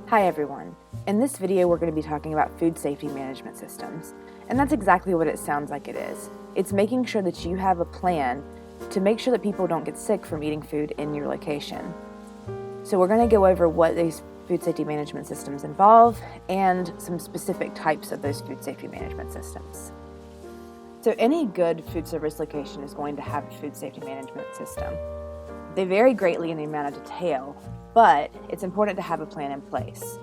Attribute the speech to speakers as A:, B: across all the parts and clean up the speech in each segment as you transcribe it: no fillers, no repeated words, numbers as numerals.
A: Hi everyone. In this video we're going to be talking about food safety management systems, and that's exactly what it sounds like it is. It's making sure that you have a plan to make sure that people don't get sick from eating food in your location. So we're going to go over what these food safety management systems involve and some specific types of those food safety management systems. So any good food service location is going to have a food safety management system. They vary greatly in the amount of detail, but it's important to have a plan in place.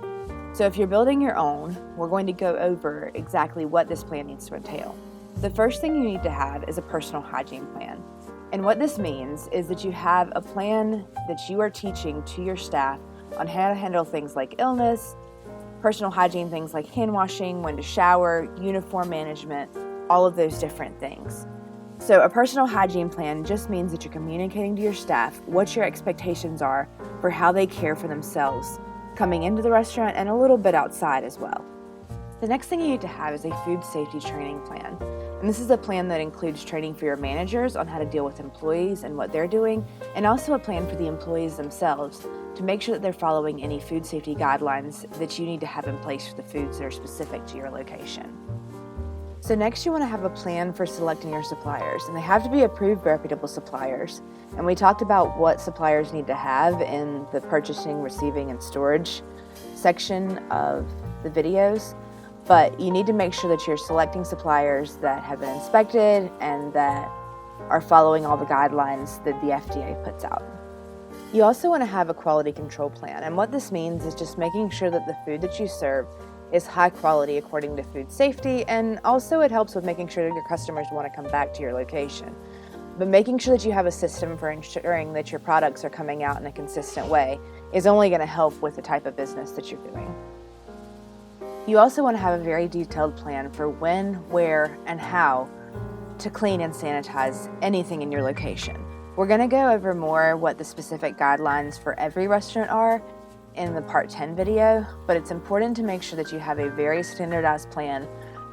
A: So if you're building your own, we're going to go over exactly what this plan needs to entail. The first thing you need to have is a personal hygiene plan. And what this means is that you have a plan that you are teaching to your staff on how to handle things like illness, personal hygiene, things like hand washing, when to shower, uniform management, all of those different things. So a personal hygiene plan just means that you're communicating to your staff what your expectations are for how they care for themselves coming into the restaurant and a little bit outside as well. The next thing you need to have is a food safety training plan. And this is a plan that includes training for your managers on how to deal with employees and what they're doing, and also a plan for the employees themselves to make sure that they're following any food safety guidelines that you need to have in place for the foods that are specific to your location. So next you want to have a plan for selecting your suppliers, and they have to be approved reputable suppliers. And we talked about what suppliers need to have in the purchasing, receiving, and storage section of the videos. But you need to make sure that you're selecting suppliers that have been inspected and that are following all the guidelines that the FDA puts out. You also want to have a quality control plan, and what this means is just making sure that the food that you serve is high quality according to food safety, and also it helps with making sure that your customers want to come back to your location. But making sure that you have a system for ensuring that your products are coming out in a consistent way is only going to help with the type of business that you're doing. You also want to have a very detailed plan for when, where, and how to clean and sanitize anything in your location. We're going to go over more what the specific guidelines for every restaurant are in the Part 10 video, but it's important to make sure that you have a very standardized plan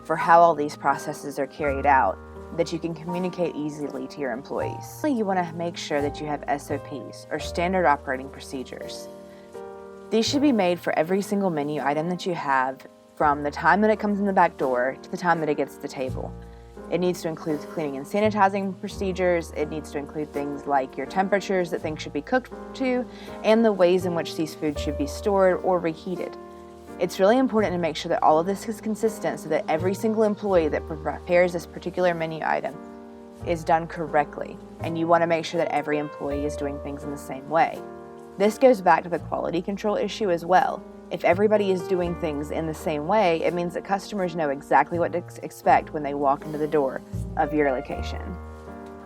A: for how all these processes are carried out that you can communicate easily to your employees. You want to make sure that you have SOPs, or standard operating procedures. These should be made for every single menu item that you have, from the time that it comes in the back door to the time that it gets to the table. It needs to include cleaning and sanitizing procedures. It needs to include things like your temperatures that things should be cooked to, and the ways in which these foods should be stored or reheated. It's really important to make sure that all of this is consistent so that every single employee that prepares this particular menu item is done correctly, and you want to make sure that every employee is doing things in the same way. This goes back to the quality control issue as well. If everybody is doing things in the same way, it means that customers know exactly what to expect when they walk into the door of your location.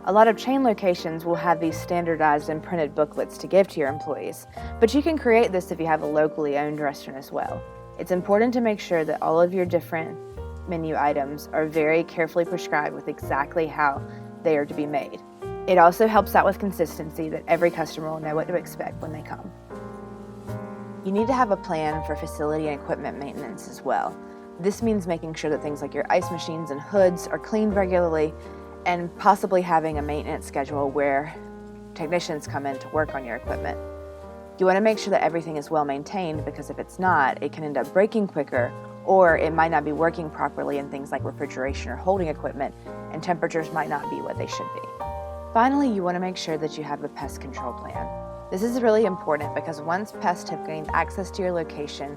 A: A lot of chain locations will have these standardized and printed booklets to give to your employees, but you can create this if you have a locally owned restaurant as well. It's important to make sure that all of your different menu items are very carefully prescribed with exactly how they are to be made. It also helps out with consistency that every customer will know what to expect when they come. You need to have a plan for facility and equipment maintenance as well. This means making sure that things like your ice machines and hoods are cleaned regularly, and possibly having a maintenance schedule where technicians come in to work on your equipment. You want to make sure that everything is well maintained, because if it's not, it can end up breaking quicker, or it might not be working properly in things like refrigeration or holding equipment, and temperatures might not be what they should be. Finally, you want to make sure that you have a pest control plan. This is really important because once pests have gained access to your location,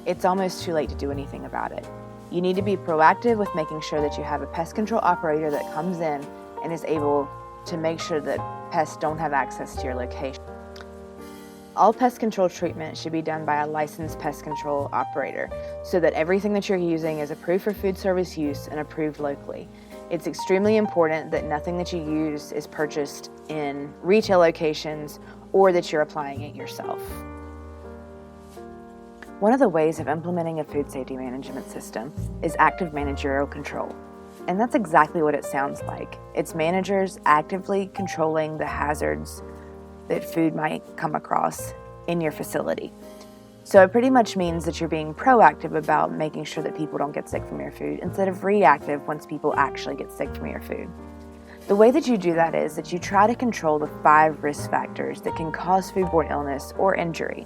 A: it's almost too late to do anything about it. You need to be proactive with making sure that you have a pest control operator that comes in and is able to make sure that pests don't have access to your location. All pest control treatment should be done by a licensed pest control operator so that everything that you're using is approved for food service use and approved locally. It's extremely important that nothing that you use is purchased in retail locations or that you're applying it yourself. One of the ways of implementing a food safety management system is active managerial control. And that's exactly what it sounds like. It's managers actively controlling the hazards that food might come across in your facility. So it pretty much means that you're being proactive about making sure that people don't get sick from your food instead of reactive once people actually get sick from your food. The way that you do that is that you try to control the 5 risk factors that can cause foodborne illness or injury.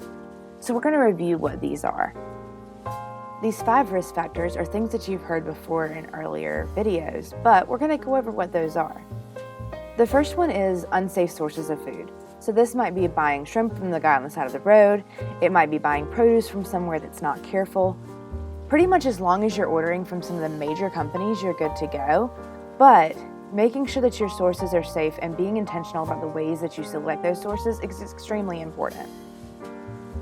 A: So we're going to review what these are. These 5 risk factors are things that you've heard before in earlier videos, but we're going to go over what those are. The first one is unsafe sources of food. So this might be buying shrimp from the guy on the side of the road. It might be buying produce from somewhere that's not careful. Pretty much as long as you're ordering from some of the major companies, you're good to go. But making sure that your sources are safe and being intentional about the ways that you select those sources is extremely important.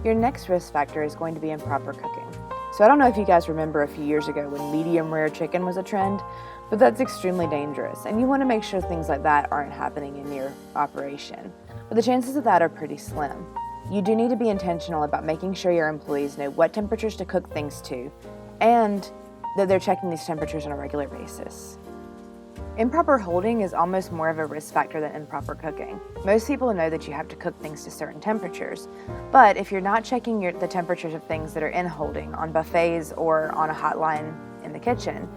A: Your next risk factor is going to be improper cooking. So I don't know if you guys remember a few years ago when medium rare chicken was a trend, but that's extremely dangerous, and you want to make sure things like that aren't happening in your operation. But the chances of that are pretty slim. You do need to be intentional about making sure your employees know what temperatures to cook things to, and that they're checking these temperatures on a regular basis. Improper holding is almost more of a risk factor than improper cooking. Most people know that you have to cook things to certain temperatures, but if you're not checking the temperatures of things that are in holding on buffets or on a hotline in the kitchen,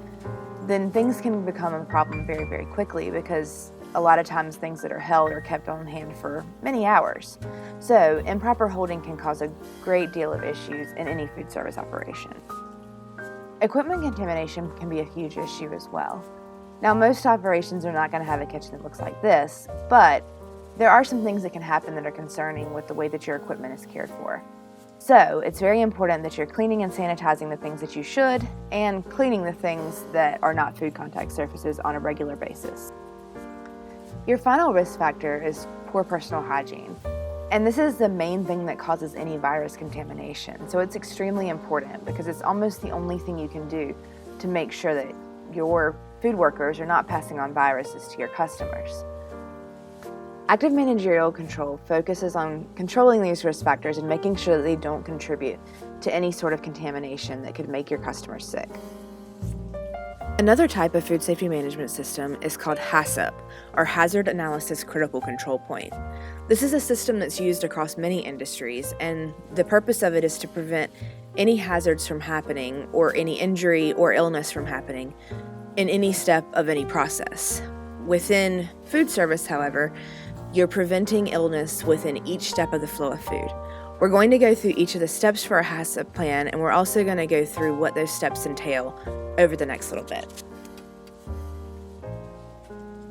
A: then things can become a problem very, very quickly, because a lot of times things that are held are kept on hand for many hours. So improper holding can cause a great deal of issues in any food service operation. Equipment contamination can be a huge issue as well. Now, most operations are not going to have a kitchen that looks like this, but there are some things that can happen that are concerning with the way that your equipment is cared for. So it's very important that you're cleaning and sanitizing the things that you should, and cleaning the things that are not food contact surfaces on a regular basis. Your final risk factor is poor personal hygiene. And this is the main thing that causes any virus contamination. So it's extremely important, because it's almost the only thing you can do to make sure that your food workers are not passing on viruses to your customers. Active managerial control focuses on controlling these risk factors and making sure that they don't contribute to any sort of contamination that could make your customers sick. Another type of food safety management system is called HACCP, or Hazard Analysis Critical Control Point. This is a system that's used across many industries, and the purpose of it is to prevent any hazards from happening or any injury or illness from happening in any step of any process. Within food service, however, you're preventing illness within each step of the flow of food. We're going to go through each of the steps for a HACCP plan, and we're also going to go through what those steps entail over the next little bit.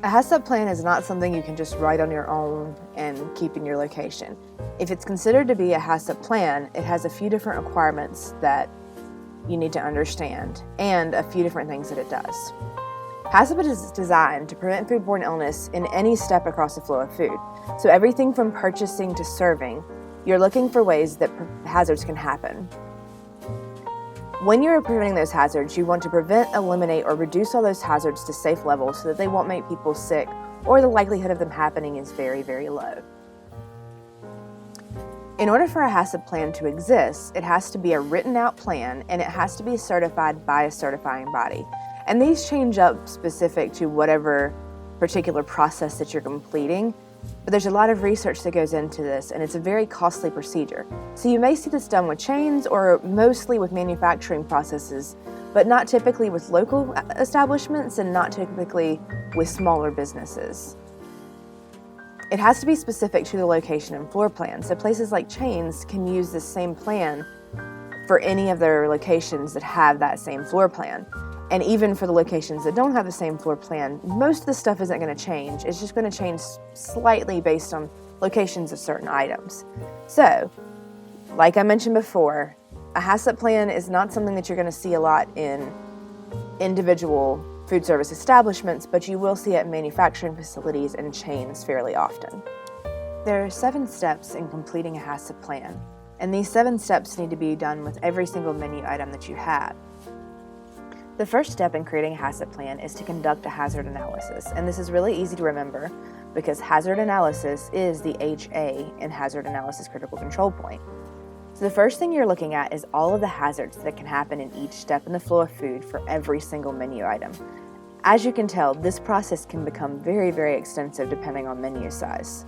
A: A HACCP plan is not something you can just write on your own and keep in your location. If it's considered to be a HACCP plan, it has a few different requirements that you need to understand, and a few different things that it does. HACCP is designed to prevent foodborne illness in any step across the flow of food. So everything from purchasing to serving, you're looking for ways that hazards can happen. When you're preventing those hazards, you want to prevent, eliminate, or reduce all those hazards to safe levels so that they won't make people sick, or the likelihood of them happening is very, very low. In order for a HACCP plan to exist, it has to be a written out plan, and it has to be certified by a certifying body. And these change up specific to whatever particular process that you're completing, but there's a lot of research that goes into this, and it's a very costly procedure. So you may see this done with chains or mostly with manufacturing processes, but not typically with local establishments and not typically with smaller businesses. It has to be specific to the location and floor plan, so places like chains can use the same plan for any of their locations that have that same floor plan. And even for the locations that don't have the same floor plan, most of the stuff isn't going to change. It's just going to change slightly based on locations of certain items. So, like I mentioned before, a HACCP plan is not something that you're going to see a lot in individual food service establishments, but you will see it in manufacturing facilities and chains fairly often. There are 7 steps in completing a HACCP plan, and these 7 steps need to be done with every single menu item that you have. The first step in creating a HACCP plan is to conduct a hazard analysis, and this is really easy to remember because hazard analysis is the HA in Hazard Analysis Critical Control Point. So the first thing you're looking at is all of the hazards that can happen in each step in the flow of food for every single menu item. As you can tell, this process can become very, very extensive depending on menu size.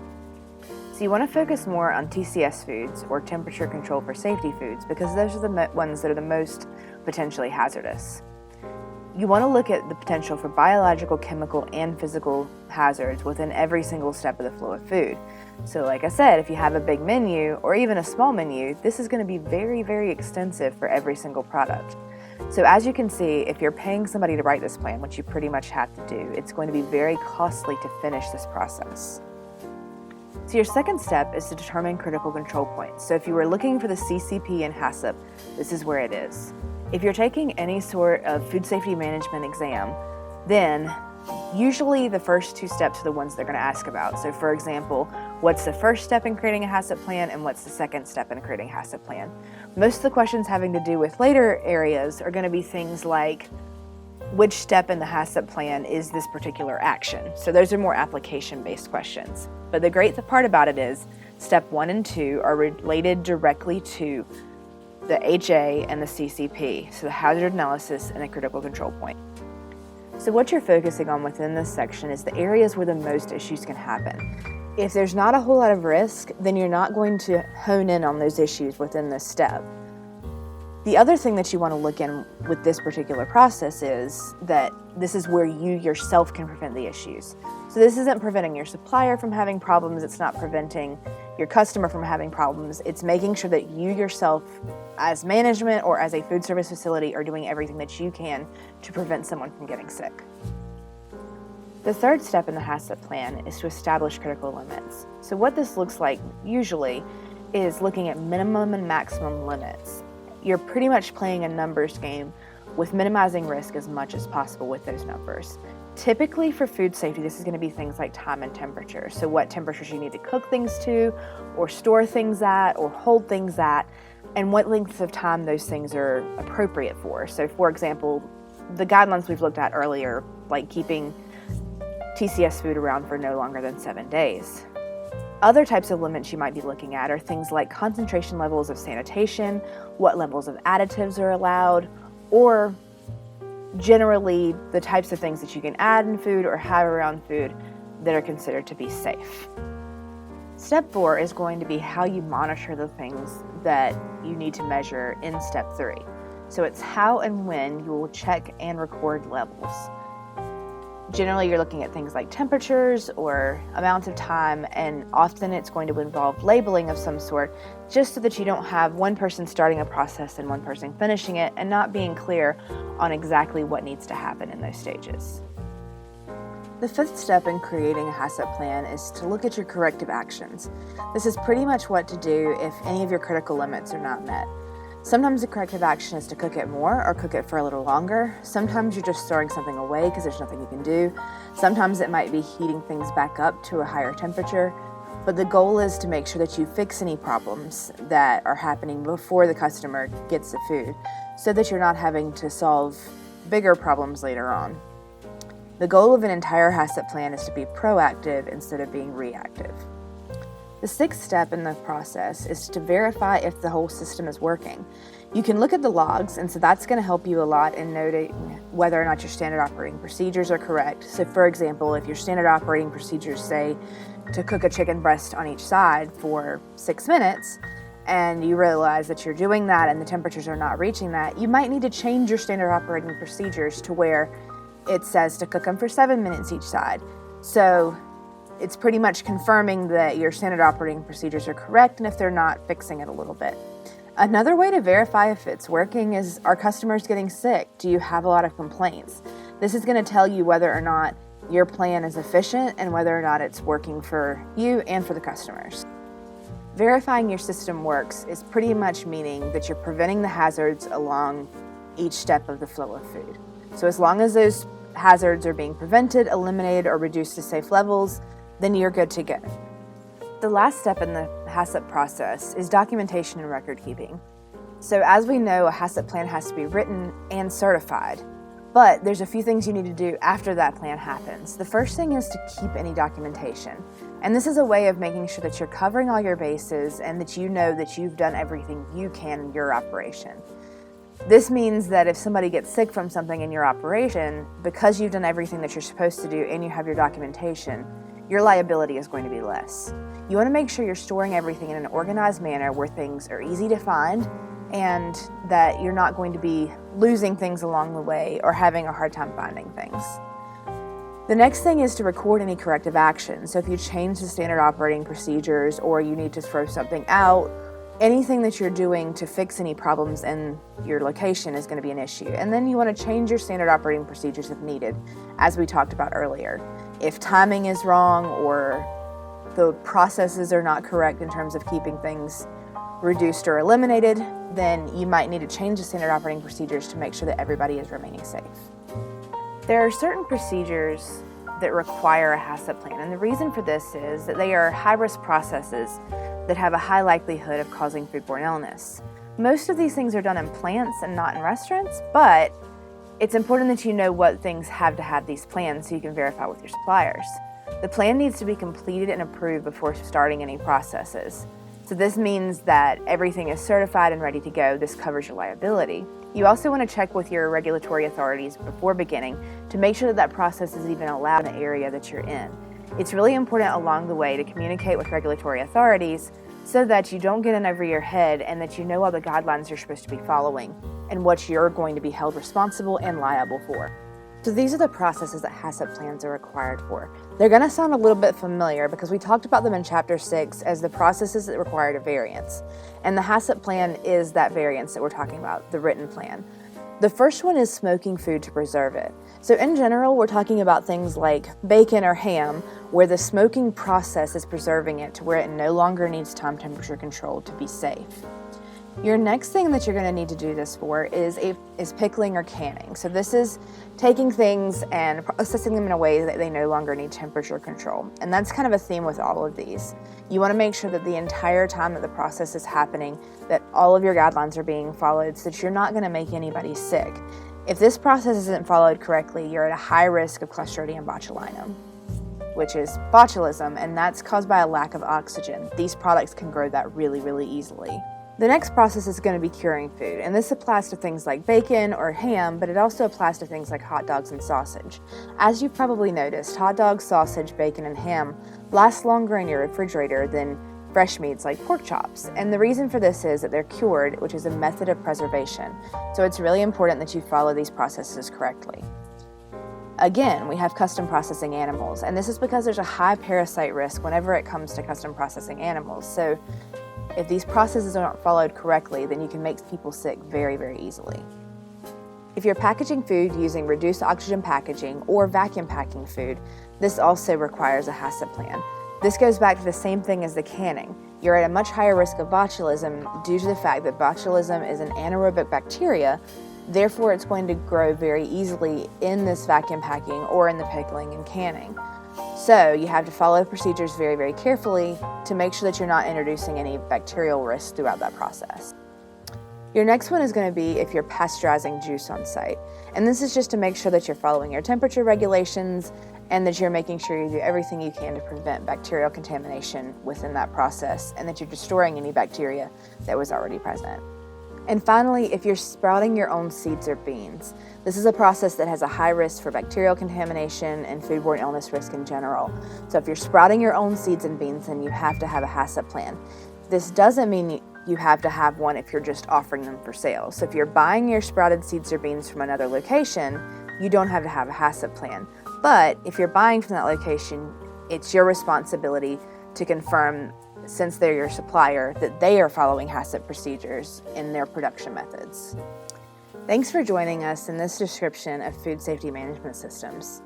A: So you want to focus more on TCS foods, or temperature control for safety foods, because those are the ones that are the most potentially hazardous. You want to look at the potential for biological, chemical, and physical hazards within every single step of the flow of food. So like I said, if you have a big menu or even a small menu, this is going to be very, very extensive for every single product. So as you can see, if you're paying somebody to write this plan, which you pretty much have to do, it's going to be very costly to finish this process. So your second step is to determine critical control points. So if you were looking for the CCP and HACCP, this is where it is. If you're taking any sort of food safety management exam, then usually the first two steps are the ones they're going to ask about. So for example, what's the first step in creating a HACCP plan and what's the second step in creating a HACCP plan? Most of the questions having to do with later areas are going to be things like, which step in the HACCP plan is this particular action? So those are more application-based questions. But the great part about it is step 1 and 2 are related directly to the HA and the CCP, so the hazard analysis and the critical control point. So what you're focusing on within this section is the areas where the most issues can happen. If there's not a whole lot of risk, then you're not going to hone in on those issues within this step. The other thing that you want to look in with this particular process is that this is where you yourself can prevent the issues. So this isn't preventing your supplier from having problems, it's not preventing your customer from having problems, it's making sure that you yourself as management or as a food service facility are doing everything that you can to prevent someone from getting sick. The third step in the HACCP plan is to establish critical limits. So what this looks like usually is looking at minimum and maximum limits. You're pretty much playing a numbers game with minimizing risk as much as possible with those numbers. Typically for food safety, this is going to be things like time and temperature. So what temperatures you need to cook things to, or store things at, or hold things at, and what lengths of time those things are appropriate for. So for example, the guidelines we've looked at earlier, like keeping TCS food around for no longer than 7 days. Other types of limits you might be looking at are things like concentration levels of sanitation, what levels of additives are allowed, or generally the types of things that you can add in food or have around food that are considered to be safe. Step 4 is going to be how you monitor the things that you need to measure in step 3. So it's how and when you will check and record levels. Generally, you're looking at things like temperatures or amounts of time, and often it's going to involve labeling of some sort, just so that you don't have one person starting a process and one person finishing it and not being clear on exactly what needs to happen in those stages. The fifth step in creating a HACCP plan is to look at your corrective actions. This is pretty much what to do if any of your critical limits are not met. Sometimes the corrective action is to cook it more or cook it for a little longer. Sometimes you're just throwing something away because there's nothing you can do. Sometimes it might be heating things back up to a higher temperature. But the goal is to make sure that you fix any problems that are happening before the customer gets the food, so that you're not having to solve bigger problems later on. The goal of an entire HACCP plan is to be proactive instead of being reactive. The sixth step in the process is to verify if the whole system is working. You can look at the logs, and so that's going to help you a lot in noting whether or not your standard operating procedures are correct. So for example, if your standard operating procedures say to cook a chicken breast on each side for 6 minutes, and you realize that you're doing that and the temperatures are not reaching that, you might need to change your standard operating procedures to where it says to cook them for 7 minutes each side. So it's pretty much confirming that your standard operating procedures are correct, and if they're not, fixing it a little bit. Another way to verify if it's working is, are customers getting sick? Do you have a lot of complaints? This is going to tell you whether or not your plan is efficient and whether or not it's working for you and for the customers. Verifying your system works is pretty much meaning that you're preventing the hazards along each step of the flow of food. So as long as those hazards are being prevented, eliminated, or reduced to safe levels, then you're good to go. The last step in the HACCP process is documentation and record keeping. So as we know, a HACCP plan has to be written and certified, but there's a few things you need to do after that plan happens. The first thing is to keep any documentation. And this is a way of making sure that you're covering all your bases and that you know that you've done everything you can in your operation. This means that if somebody gets sick from something in your operation, because you've done everything that you're supposed to do and you have your documentation, your liability is going to be less. You want to make sure you're storing everything in an organized manner where things are easy to find and that you're not going to be losing things along the way or having a hard time finding things. The next thing is to record any corrective action. So if you change the standard operating procedures or you need to throw something out, anything that you're doing to fix any problems in your location is going to be an issue. And then you want to change your standard operating procedures if needed, as we talked about earlier. If timing is wrong or the processes are not correct in terms of keeping things reduced or eliminated, then you might need to change the standard operating procedures to make sure that everybody is remaining safe. There are certain procedures that require a HACCP plan, and the reason for this is that they are high-risk processes that have a high likelihood of causing foodborne illness. Most of these things are done in plants and not in restaurants, but it's important that you know what things have to have these plans so you can verify with your suppliers. The plan needs to be completed and approved before starting any processes. So this means that everything is certified and ready to go. This covers your liability. You also want to check with your regulatory authorities before beginning to make sure that that process is even allowed in the area that you're in. It's really important along the way to communicate with regulatory authorities so that you don't get in over your head and that you know all the guidelines you're supposed to be following and what you're going to be held responsible and liable for. So these are the processes that HACCP plans are required for. They're going to sound a little bit familiar because we talked about them in Chapter 6 as the processes that required a variance. And the HACCP plan is that variance that we're talking about, the written plan. The first one is smoking food to preserve it. So in general, we're talking about things like bacon or ham, where the smoking process is preserving it to where it no longer needs time temperature control to be safe. Your next thing that you're going to need to do this for is pickling or canning. So this is taking things and processing them in a way that they no longer need temperature control. And that's kind of a theme with all of these. You want to make sure that the entire time that the process is happening, that all of your guidelines are being followed so that you're not going to make anybody sick. If this process isn't followed correctly, you're at a high risk of Clostridium botulinum, which is botulism, and that's caused by a lack of oxygen. These products can grow that really, really easily. The next process is going to be curing food, and this applies to things like bacon or ham, but it also applies to things like hot dogs and sausage. As you've probably noticed, hot dogs, sausage, bacon, and ham last longer in your refrigerator than fresh meats like pork chops. And the reason for this is that they're cured, which is a method of preservation. So it's really important that you follow these processes correctly. Again, we have custom processing animals, and this is because there's a high parasite risk whenever it comes to custom processing animals. So if these processes are not followed correctly, then you can make people sick very, very easily. If you're packaging food using reduced oxygen packaging or vacuum packing food, this also requires a HACCP plan. This goes back to the same thing as the canning. You're at a much higher risk of botulism due to the fact that botulism is an anaerobic bacteria. Therefore, it's going to grow very easily in this vacuum packing or in the pickling and canning. So you have to follow procedures very, very carefully to make sure that you're not introducing any bacterial risk throughout that process. Your next one is going to be if you're pasteurizing juice on site. And this is just to make sure that you're following your temperature regulations and that you're making sure you do everything you can to prevent bacterial contamination within that process and that you're destroying any bacteria that was already present. And finally, if you're sprouting your own seeds or beans, this is a process that has a high risk for bacterial contamination and foodborne illness risk in general. So if you're sprouting your own seeds and beans, then you have to have a HACCP plan. This doesn't mean you have to have one if you're just offering them for sale. So if you're buying your sprouted seeds or beans from another location, you don't have to have a HACCP plan. But if you're buying from that location, it's your responsibility to confirm, since they're your supplier, that they are following HACCP procedures in their production methods. Thanks for joining us in this description of food safety management systems.